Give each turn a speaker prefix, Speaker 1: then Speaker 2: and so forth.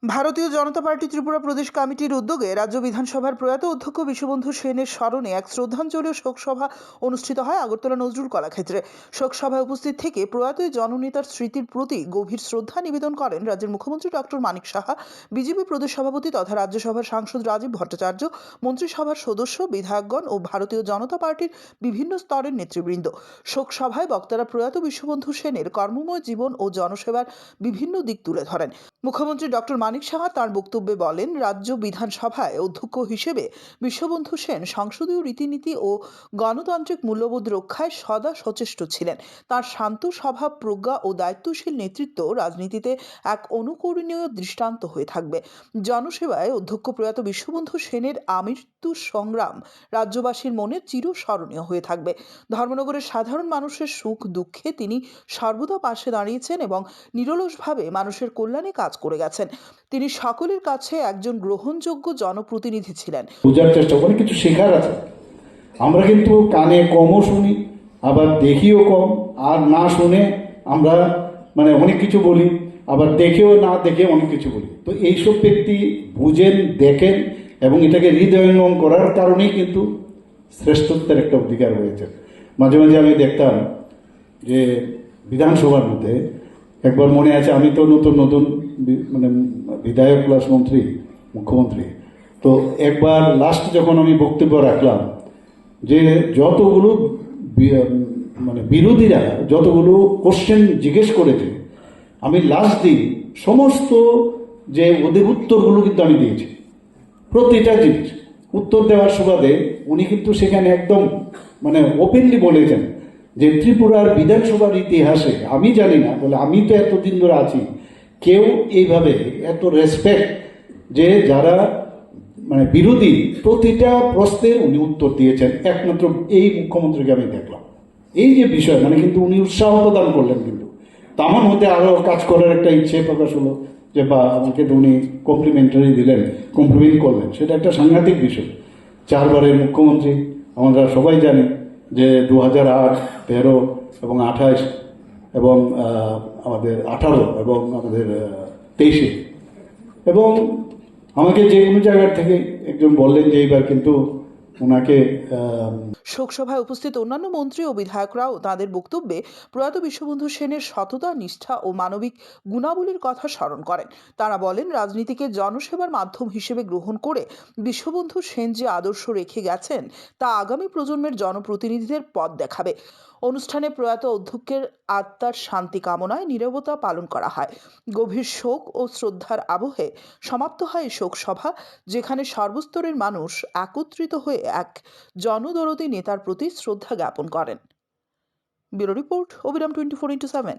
Speaker 1: ভারতীয় জনতা পার্টি ত্রিপুরা প্রদেশ কমিটির উদ্যোগে রাজ্য বিধানসভার প্রয়াত অধ্যক্ষ বিশ্ববন্ধু সেনের স্মরণে এক শ্রদ্ধাঞ্জলি ও শোকসভা অনুষ্ঠিত হয় আগরতলা নজরুল কলাক্ষেত্রে। শোকসভায় উপস্থিত থেকে প্রয়াত জননেতার স্মৃতির প্রতি গভীর শ্রদ্ধা নিবেদন করেন রাজ্যের মুখ্যমন্ত্রী ডক্টর মানিক সাহা, বিজেপি প্রদেশ সভাপতি তথা রাজ্যসভার সাংসদ রাজীব ভট্টাচার্য, মন্ত্রিসভার সদস্য, বিধায়কগণ ও ভারতীয় জনতা পার্টির বিভিন্ন স্তরের নেতৃবৃন্দ। শোকসভায় বক্তারা প্রয়াত বিশ্ববন্ধু সেনের কর্মময় জীবন ও জনসেবার বিভিন্ন দিক তুলে ধরেন। মুখ্যমন্ত্রী ডক্টর মানিক সাহা তাঁর বক্তব্যে বলেন, রাজ্য বিধানসভায় অধ্যক্ষ হিসেবে বিশ্ববন্ধু সেন সংসদীয় রীতিনীতি ও গণতান্ত্রিক মূল্যবোধ রক্ষায় সদা সচেষ্ট ছিলেন। তাঁর শান্ত স্বভাব, প্রজ্ঞা ও দায়িত্বশীল নেতৃত্ব রাজনীতিতে এক অনুকরণীয় দৃষ্টান্ত হয়ে থাকবে। জনসেবায় অধ্যক্ষ প্রয়াত বিশ্ববন্ধু সেনের আমৃত্যু সংগ্রাম রাজ্যবাসীর মনে চিরস্মরণীয় হয়ে থাকবে। ধর্মনগরের সাধারণ মানুষের সুখ দুঃখে তিনি সর্বদা পাশে দাঁড়িয়েছেন এবং নিরলসভাবে মানুষের কল্যাণে কাজ করে গেছেন। তিনি সকলের কাছে একজন গ্রহণযোগ্য জনপ্রতিনিধি ছিলেন।
Speaker 2: বোঝার চেষ্টা অনেক কিছু শেখার আছে। আমরা কিন্তু কানে কমও শুনি, আবার দেখিও কম, আর না শুনে আমরা অনেক কিছু বলি, আবার দেখেও না দেখে অনেক কিছু বলি। তো এইসব ব্যক্তি বুঝেন, দেখেন এবং এটাকে হৃদয়ঙ্গম করার কারণেই কিন্তু শ্রেষ্ঠত্বের একটা অধিকার হয়েছে। মাঝে মাঝে আমি দেখতাম যে বিধানসভার মধ্যে, একবার মনে আছে, আমি তো নতুন নতুন বিধায়ক প্লাস মন্ত্রী, মুখ্যমন্ত্রী, তো একবার লাস্ট যখন আমি বক্তব্য রাখলাম, যে যতগুলো বিরোধীরা যতগুলো কোশ্চেন জিজ্ঞেস করেছে, আমি লাস্ট দিন সমস্ত যে ওদের উত্তরগুলো কিন্তু আমি দিয়েছি। প্রতিটা জিনিস উত্তর দেওয়ার সুবাদে উনি কিন্তু সেখানে একদম ওপেনলি বলেছেন যে ত্রিপুরার বিধানসভার ইতিহাসে আমি জানি না, বলে আমি তো এতদিন ধরে আছি, কেউ এইভাবে এত রেসপেক্ট, যে যারা বিরোধী প্রতিটা প্রশ্নের উনি উত্তর দিয়েছেন, একমাত্র এই মুখ্যমন্ত্রীকে আমি দেখলাম। এই যে বিষয় কিন্তু উনি উৎসাহ প্রদান করলেন, কিন্তু তো আমার মধ্যে আরও কাজ করার একটা ইচ্ছে প্রকাশ হলো, যে বা আমাকে তো উনি কমপ্লিমেন্টারি দিলেন, কমপ্লিমেন্ট করলেন, সেটা একটা সাংঘাতিক বিষয়। 4 বারের মুখ্যমন্ত্রী, আমরা সবাই জানি যে 2008, 13 এবং 28 এবং আমাদের 18 এবং আমাদের 23-এ, এবং আমাকে যে কোনো জায়গার থেকে একজন বললেন যে এইবার কিন্তু ওনাকে।
Speaker 1: শোকসভায় উপস্থিত অন্যান্য মন্ত্রী ও বিধায়করাও তাঁদের বক্তব্যে প্রয়াত বিশ্ববন্ধু সেনের সততা, নিষ্ঠা ও মানবিক গুণাবলীর কথা স্মরণ করেন। তারা বলেন, রাজনীতিকে জনসেবার মাধ্যম হিসেবে গ্রহণ করে বিশ্ববন্ধু সেন যে আদর্শ রেখে গেছেন তা আগামী প্রজন্মের জনপ্রতিনিধিদের পথ দেখাবে। অনুষ্ঠানে প্রয়াত অধ্যক্ষের আত্মার শান্তি কামনায় নীরবতা পালন করা হয়। গভীর শোক ও শ্রদ্ধার আবহে সমাপ্ত হয় এই শোকসভা, যেখানে সর্বস্তরের মানুষ একত্রিত হয়ে এক জনদরদী নেতার প্রতি শ্রদ্ধা জ্ঞাপন করেন। ব্যুরো রিপোর্ট, অবিরাম 24x7।